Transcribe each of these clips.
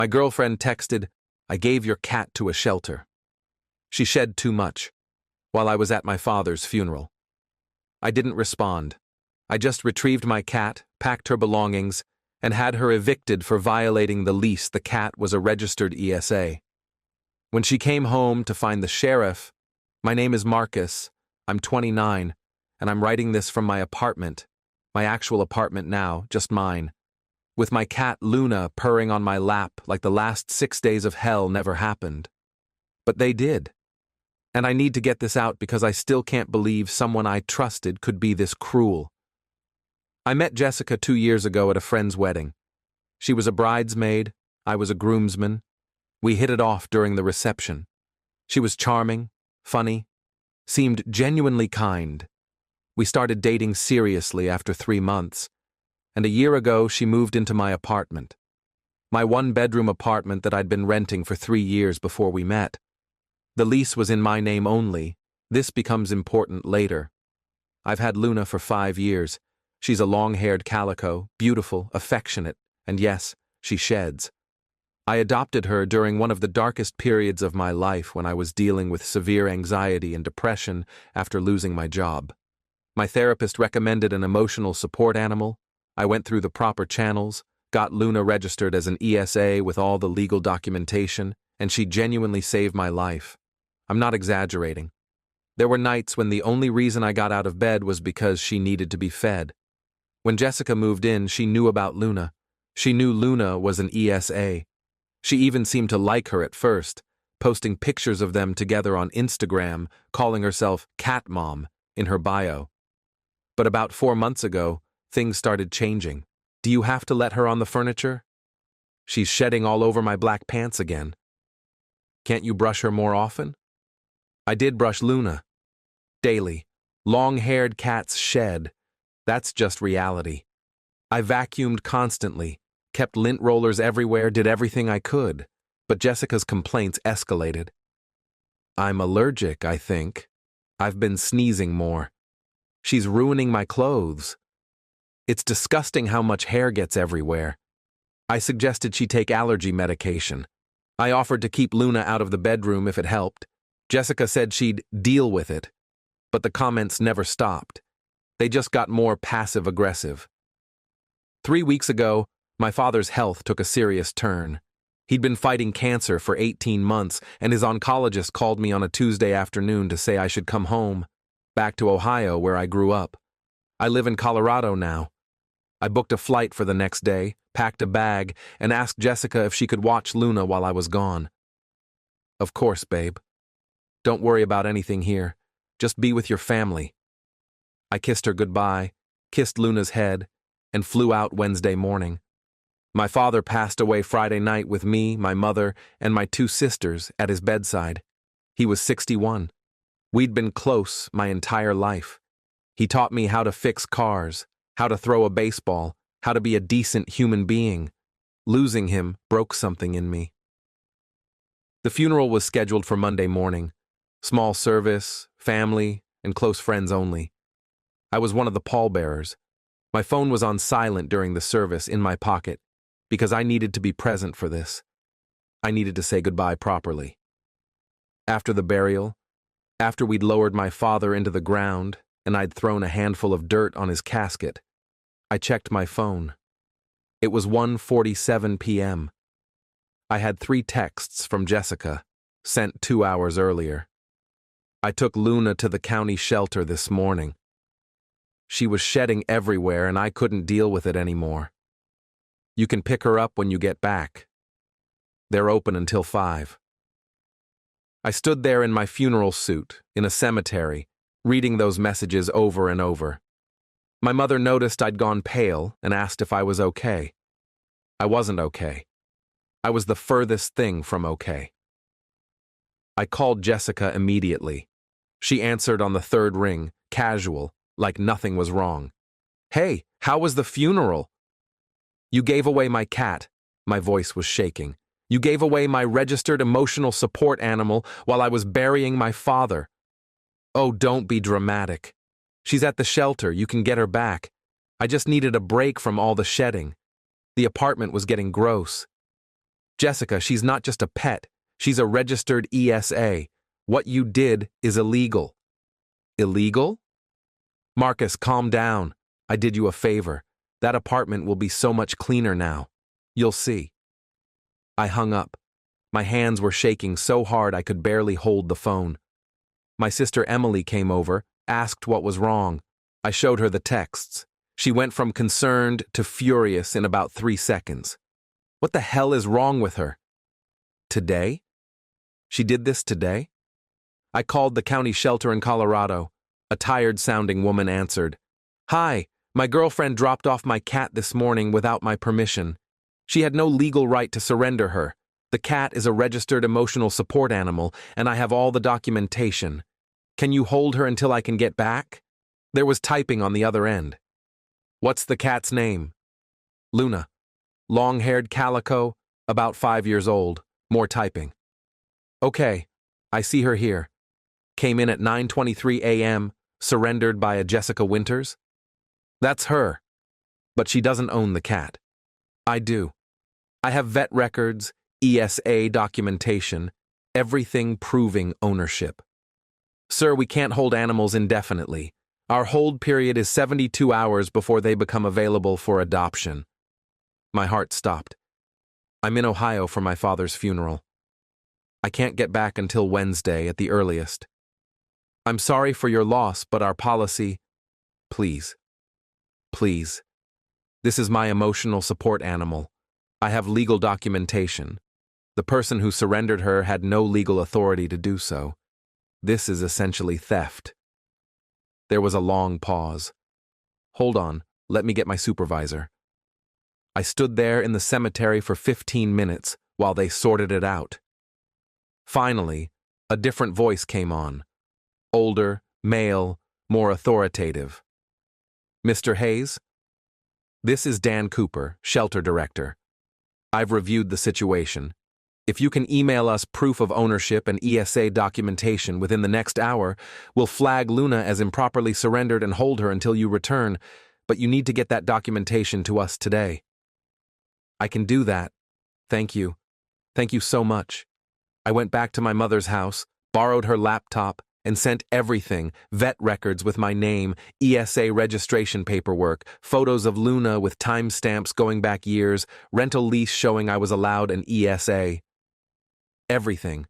My girlfriend texted, "I gave your cat to a shelter. She shed too much," while I was at my father's funeral. I didn't respond. I just retrieved my cat, packed her belongings, and had her evicted for violating the lease. The cat was a registered ESA. When she came home to find the sheriff, "My name is Marcus, I'm 29, and I'm writing this from my apartment, my actual apartment now, just mine, with my cat Luna purring on my lap like the last 6 days of hell never happened. But they did. And I need to get this out because I still can't believe someone I trusted could be this cruel." I met Jessica 2 years ago at a friend's wedding. She was a bridesmaid, I was a groomsman. We hit it off during the reception. She was charming, funny, seemed genuinely kind. We started dating seriously after 3 months, and a year ago she moved into my apartment. My one-bedroom apartment that I'd been renting for 3 years before we met. The lease was in my name only. This becomes important later. I've had Luna for 5 years. She's a long-haired calico, beautiful, affectionate, and yes, she sheds. I adopted her during one of the darkest periods of my life when I was dealing with severe anxiety and depression after losing my job. My therapist recommended an emotional support animal. I went through the proper channels, got Luna registered as an ESA with all the legal documentation, and she genuinely saved my life. I'm not exaggerating. There were nights when the only reason I got out of bed was because she needed to be fed. When Jessica moved in, she knew about Luna. She knew Luna was an ESA. She even seemed to like her at first, posting pictures of them together on Instagram, calling herself Cat Mom in her bio. But about 4 months ago, things started changing. "Do you have to let her on the furniture? She's shedding all over my black pants again. Can't you brush her more often?" I did brush Luna. Daily. Long-haired cats shed. That's just reality. I vacuumed constantly, kept lint rollers everywhere, did everything I could, but Jessica's complaints escalated. "I'm allergic, I think. I've been sneezing more. She's ruining my clothes. It's disgusting how much hair gets everywhere." I suggested she take allergy medication. I offered to keep Luna out of the bedroom if it helped. Jessica said she'd deal with it, but the comments never stopped. They just got more passive-aggressive. 3 weeks ago, my father's health took a serious turn. He'd been fighting cancer for 18 months, and his oncologist called me on a Tuesday afternoon to say I should come home, back to Ohio where I grew up. I live in Colorado now. I booked a flight for the next day, packed a bag, and asked Jessica if she could watch Luna while I was gone. "Of course, babe. Don't worry about anything here. Just be with your family." I kissed her goodbye, kissed Luna's head, and flew out Wednesday morning. My father passed away Friday night with me, my mother, and my 2 sisters at his bedside. He was 61. We'd been close my entire life. He taught me how to fix cars, how to throw a baseball, how to be a decent human being. Losing him broke something in me. The funeral was scheduled for Monday morning. Small service, family, and close friends only. I was one of the pallbearers. My phone was on silent during the service in my pocket because I needed to be present for this. I needed to say goodbye properly. After the burial, after we'd lowered my father into the ground and I'd thrown a handful of dirt on his casket, I checked my phone. It was 1:47 p.m. I had 3 texts from Jessica, sent 2 hours earlier. I took Luna to the county shelter this morning. She was shedding everywhere and I couldn't deal with it anymore. You can pick her up when you get back. They're open until 5. I stood there in my funeral suit, in a cemetery, reading those messages over and over. My mother noticed I'd gone pale and asked if I was okay. I wasn't okay. I was the furthest thing from okay. I called Jessica immediately. She answered on the 3rd ring, casual, like nothing was wrong. "Hey, how was the funeral?" "You gave away my cat." My voice was shaking. "You gave away my registered emotional support animal while I was burying my father." "Oh, don't be dramatic. She's at the shelter. You can get her back. I just needed a break from all the shedding. The apartment was getting gross." Jessica, she's not just a pet. She's a registered ESA. What you did is illegal. Illegal? Marcus, calm down. I did you a favor. That apartment will be so much cleaner now. You'll see. I hung up. My hands were shaking so hard I could barely hold the phone. My sister Emily came over, asked what was wrong. I showed her the texts. She went from concerned to furious in about 3 seconds. What the hell is wrong with her? Today? She did this today? I called the county shelter in Colorado. A tired-sounding woman answered. Hi, my girlfriend dropped off my cat this morning without my permission. She had no legal right to surrender her. The cat is a registered emotional support animal, and I have all the documentation. Can you hold her until I can get back? There was typing on the other end. What's the cat's name? Luna. Long-haired calico, about 5 years old. More typing. Okay, I see her here. Came in at 9:23 a.m., surrendered by a Jessica Winters? That's her. But she doesn't own the cat. I do. I have vet records, ESA documentation, everything proving ownership. Sir, we can't hold animals indefinitely. Our hold period is 72 hours before they become available for adoption. My heart stopped. I'm in Ohio for my father's funeral. I can't get back until Wednesday at the earliest. I'm sorry for your loss, but our policy... Please. Please. This is my emotional support animal. I have legal documentation. The person who surrendered her had no legal authority to do so. This is essentially theft. There was a long pause. Hold on, let me get my supervisor. I stood there in the cemetery for 15 minutes while they sorted it out. Finally, a different voice came on. Older, male, more authoritative. Mr. Hayes? This is Dan Cooper, shelter director. I've reviewed the situation. If you can email us proof of ownership and ESA documentation within the next hour, we'll flag Luna as improperly surrendered and hold her until you return, but you need to get that documentation to us today. I can do that. Thank you. Thank you so much. I went back to my mother's house, borrowed her laptop, and sent everything, vet records with my name, ESA registration paperwork, photos of Luna with timestamps going back years, rental lease showing I was allowed an ESA. Everything.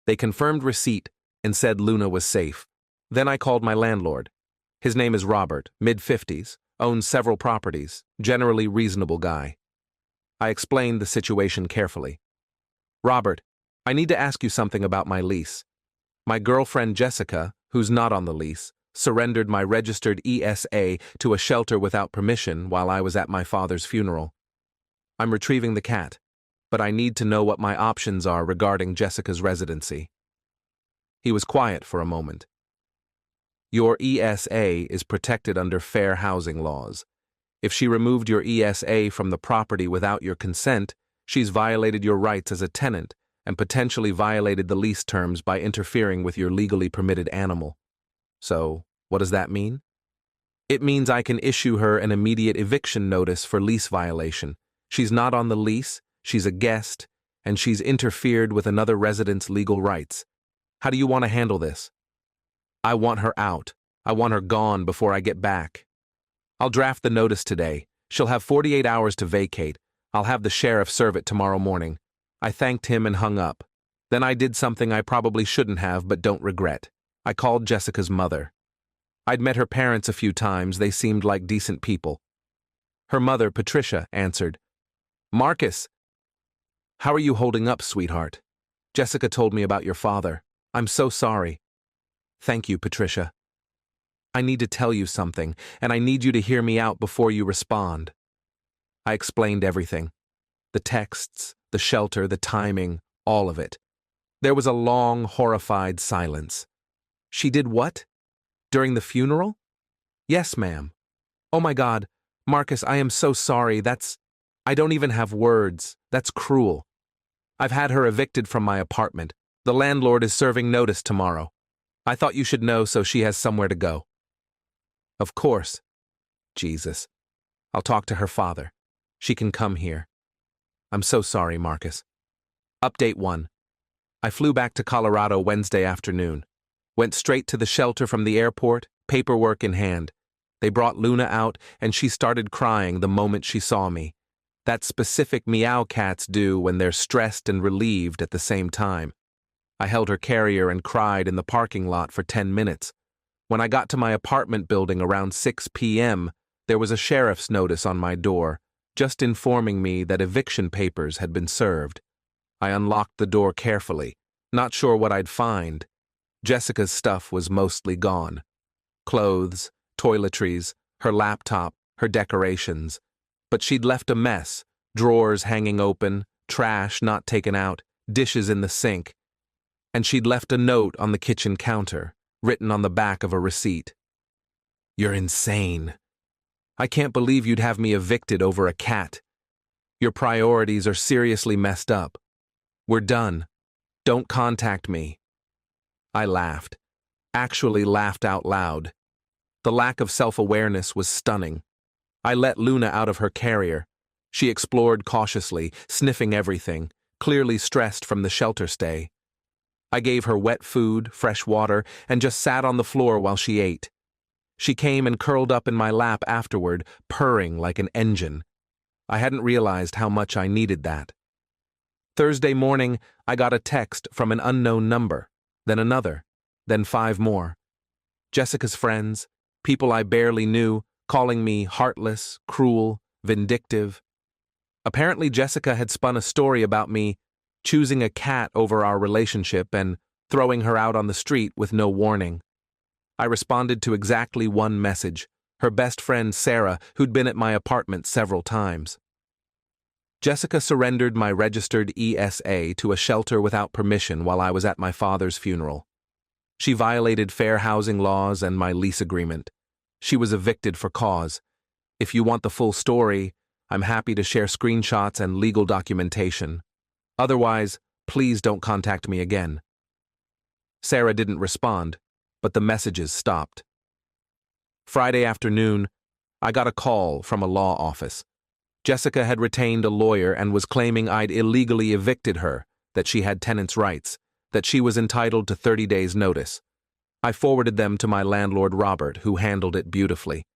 They confirmed receipt and said Luna was safe. Then I called my landlord. His name is Robert, mid-50s, owns several properties, generally reasonable guy. I explained the situation carefully. Robert, I need to ask you something about my lease. My girlfriend Jessica, who's not on the lease, surrendered my registered ESA to a shelter without permission while I was at my father's funeral. I'm retrieving the cat, but I need to know what my options are regarding Jessica's residency. He was quiet for a moment. Your ESA is protected under fair housing laws. If she removed your ESA from the property without your consent, she's violated your rights as a tenant and potentially violated the lease terms by interfering with your legally permitted animal. So, what does that mean? It means I can issue her an immediate eviction notice for lease violation. She's not on the lease, she's a guest, and she's interfered with another resident's legal rights. How do you want to handle this? I want her out. I want her gone before I get back. I'll draft the notice today. She'll have 48 hours to vacate. I'll have the sheriff serve it tomorrow morning. I thanked him and hung up. Then I did something I probably shouldn't have but don't regret. I called Jessica's mother. I'd met her parents a few times. They seemed like decent people. Her mother, Patricia, answered. Marcus, how are you holding up, sweetheart? Jessica told me about your father. I'm so sorry. Thank you, Patricia. I need to tell you something, and I need you to hear me out before you respond. I explained everything. The texts, the shelter, the timing, all of it. There was a long, horrified silence. She did what? During the funeral? Yes, ma'am. Oh my God, Marcus, I am so sorry. I don't even have words. That's cruel. I've had her evicted from my apartment. The landlord is serving notice tomorrow. I thought you should know so she has somewhere to go. Of course. Jesus. I'll talk to her father. She can come here. I'm so sorry, Marcus. Update 1. I flew back to Colorado Wednesday afternoon. Went straight to the shelter from the airport, paperwork in hand. They brought Luna out, and she started crying the moment she saw me. That specific meow cats do when they're stressed and relieved at the same time. I held her carrier and cried in the parking lot for 10 minutes. When I got to my apartment building around 6 p.m., there was a sheriff's notice on my door, just informing me that eviction papers had been served. I unlocked the door carefully, not sure what I'd find. Jessica's stuff was mostly gone. Clothes, toiletries, her laptop, her decorations. But she'd left a mess, drawers hanging open, trash not taken out, dishes in the sink. And she'd left a note on the kitchen counter, written on the back of a receipt. "You're insane. I can't believe you'd have me evicted over a cat. Your priorities are seriously messed up. We're done. Don't contact me." I laughed. Actually laughed out loud. The lack of self-awareness was stunning. I let Luna out of her carrier. She explored cautiously, sniffing everything, clearly stressed from the shelter stay. I gave her wet food, fresh water, and just sat on the floor while she ate. She came and curled up in my lap afterward, purring like an engine. I hadn't realized how much I needed that. Thursday morning, I got a text from an unknown number, then another, then 5 more. Jessica's friends, people I barely knew, calling me heartless, cruel, vindictive. Apparently Jessica had spun a story about me choosing a cat over our relationship and throwing her out on the street with no warning. I responded to exactly one message, her best friend Sarah, who'd been at my apartment several times. Jessica surrendered my registered ESA to a shelter without permission while I was at my father's funeral. She violated fair housing laws and my lease agreement. She was evicted for cause. If you want the full story, I'm happy to share screenshots and legal documentation. Otherwise, please don't contact me again. Sarah didn't respond, but the messages stopped. Friday afternoon, I got a call from a law office. Jessica had retained a lawyer and was claiming I'd illegally evicted her, that she had tenants' rights, that she was entitled to 30 days' notice. I forwarded them to my landlord Robert, who handled it beautifully.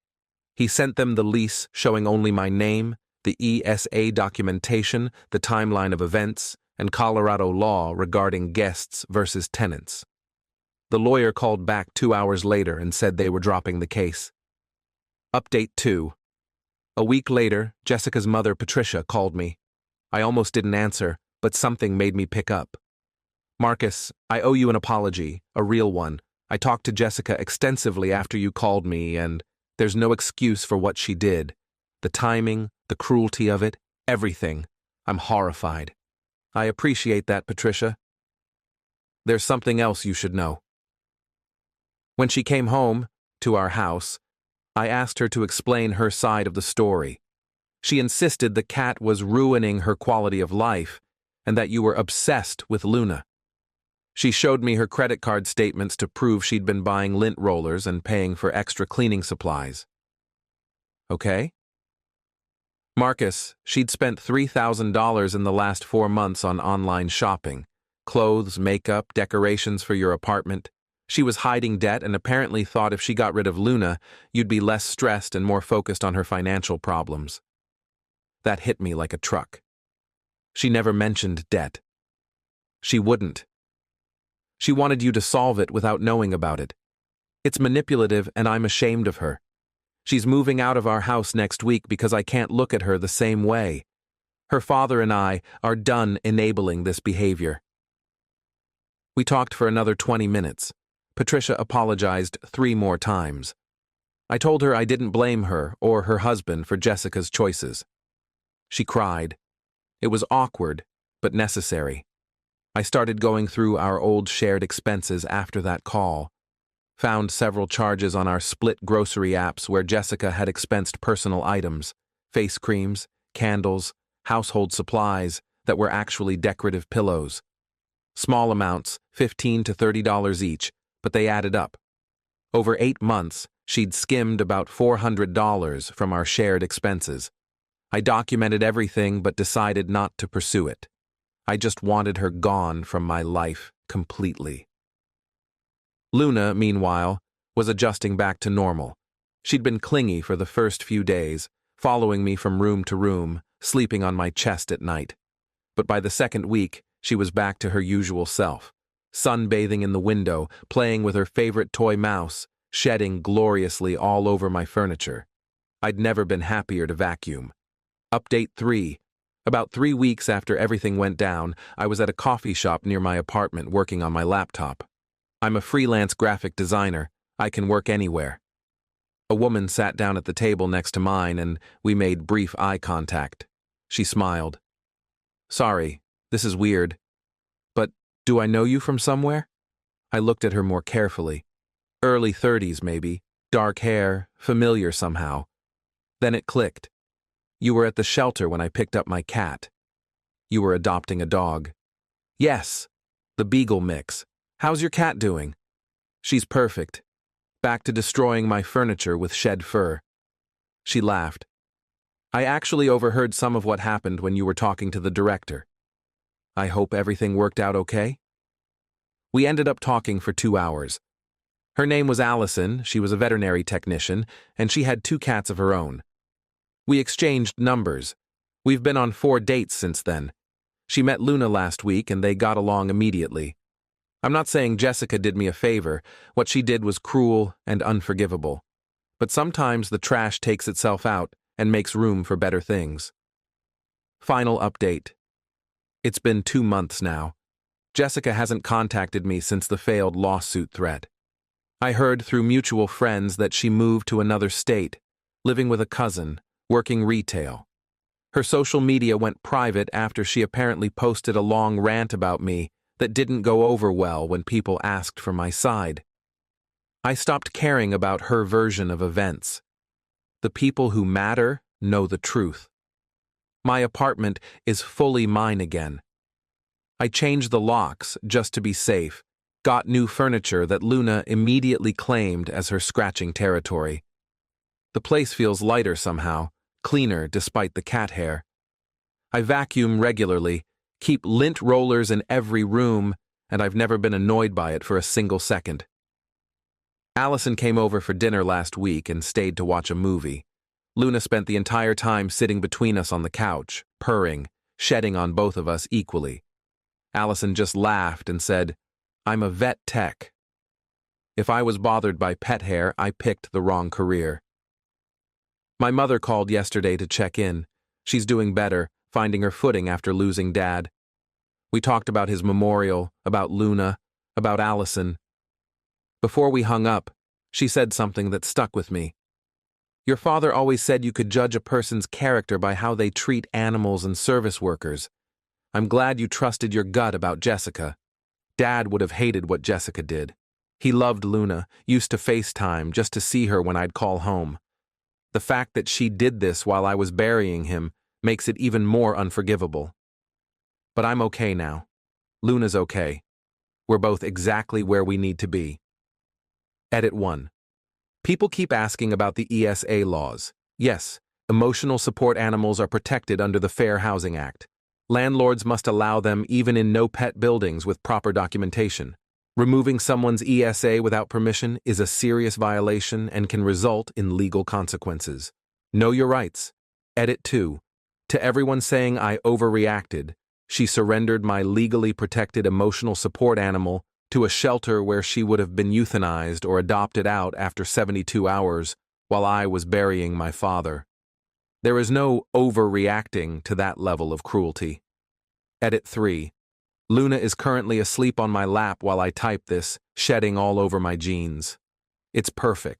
He sent them the lease showing only my name, the ESA documentation, the timeline of events, and Colorado law regarding guests versus tenants. The lawyer called back 2 hours later and said they were dropping the case. Update 2. A week later, Jessica's mother, Patricia, called me. I almost didn't answer, but something made me pick up. "Marcus, I owe you an apology, a real one. I talked to Jessica extensively after you called me, and there's no excuse for what she did. The timing, the cruelty of it, everything. I'm horrified." "I appreciate that, Patricia. There's something else you should know." When she came home, to our house, I asked her to explain her side of the story. She insisted the cat was ruining her quality of life, and that you were obsessed with Luna. She showed me her credit card statements to prove she'd been buying lint rollers and paying for extra cleaning supplies. Okay? "Marcus, she'd spent $3,000 in the last 4 months on online shopping. Clothes, makeup, decorations for your apartment. She was hiding debt and apparently thought if she got rid of Luna, you'd be less stressed and more focused on her financial problems." That hit me like a truck. She never mentioned debt. She wouldn't. She wanted you to solve it without knowing about it. It's manipulative, and I'm ashamed of her. She's moving out of our house next week because I can't look at her the same way. Her father and I are done enabling this behavior. We talked for another 20 minutes. Patricia apologized 3 more times. I told her I didn't blame her or her husband for Jessica's choices. She cried. It was awkward, but necessary. I started going through our old shared expenses after that call. Found several charges on our split grocery apps where Jessica had expensed personal items, face creams, candles, household supplies that were actually decorative pillows. Small amounts, $15 to $30 each, but they added up. Over 8 months, she'd skimmed about $400 from our shared expenses. I documented everything but decided not to pursue it. I just wanted her gone from my life completely. Luna, meanwhile, was adjusting back to normal. She'd been clingy for the first few days, following me from room to room, sleeping on my chest at night. But by the second week, she was back to her usual self, sunbathing in the window, playing with her favorite toy mouse, shedding gloriously all over my furniture. I'd never been happier to vacuum. Update 3. About 3 weeks after everything went down, I was at a coffee shop near my apartment working on my laptop. I'm a freelance graphic designer. I can work anywhere. A woman sat down at the table next to mine and we made brief eye contact. She smiled. Sorry, this is weird. But do I know you from somewhere? I looked at her more carefully. Early 30s maybe, dark hair, familiar somehow. Then it clicked. You were at the shelter when I picked up my cat. You were adopting a dog. Yes, the beagle mix. How's your cat doing? She's perfect. Back to destroying my furniture with shed fur. She laughed. I actually overheard some of what happened when you were talking to the director. I hope everything worked out okay? We ended up talking for 2 hours. Her name was Allison, she was a veterinary technician, and she had 2 cats of her own. We exchanged numbers. We've been on 4 dates since then. She met Luna last week and they got along immediately. I'm not saying Jessica did me a favor. What she did was cruel and unforgivable. But sometimes the trash takes itself out and makes room for better things. Final update. It's been 2 months now. Jessica hasn't contacted me since the failed lawsuit threat. I heard through mutual friends that she moved to another state, living with a cousin, working retail. Her social media went private after she apparently posted a long rant about me that didn't go over well when people asked for my side. I stopped caring about her version of events. The people who matter know the truth. My apartment is fully mine again. I changed the locks just to be safe, got new furniture that Luna immediately claimed as her scratching territory. The place feels lighter somehow, cleaner despite the cat hair. I vacuum regularly, keep lint rollers in every room, and I've never been annoyed by it for a single second. Allison came over for dinner last week and stayed to watch a movie. Luna spent the entire time sitting between us on the couch, purring, shedding on both of us equally. Allison just laughed and said, "I'm a vet tech." If I was bothered by pet hair, I picked the wrong career. My mother called yesterday to check in. She's doing better, finding her footing after losing Dad. We talked about his memorial, about Luna, about Allison. Before we hung up, she said something that stuck with me. Your father always said you could judge a person's character by how they treat animals and service workers. I'm glad you trusted your gut about Jessica. Dad would have hated what Jessica did. He loved Luna, used to FaceTime just to see her when I'd call home. The fact that she did this while I was burying him makes it even more unforgivable. But I'm okay now. Luna's okay. We're both exactly where we need to be. Edit 1. People keep asking about the ESA laws. Yes, emotional support animals are protected under the Fair Housing Act. Landlords must allow them even in no-pet buildings with proper documentation. Removing someone's ESA without permission is a serious violation and can result in legal consequences. Know your rights. Edit 2. To everyone saying I overreacted, she surrendered my legally protected emotional support animal to a shelter where she would have been euthanized or adopted out after 72 hours while I was burying my father. There is no overreacting to that level of cruelty. Edit 3. Luna is currently asleep on my lap while I type this, shedding all over my jeans. It's perfect.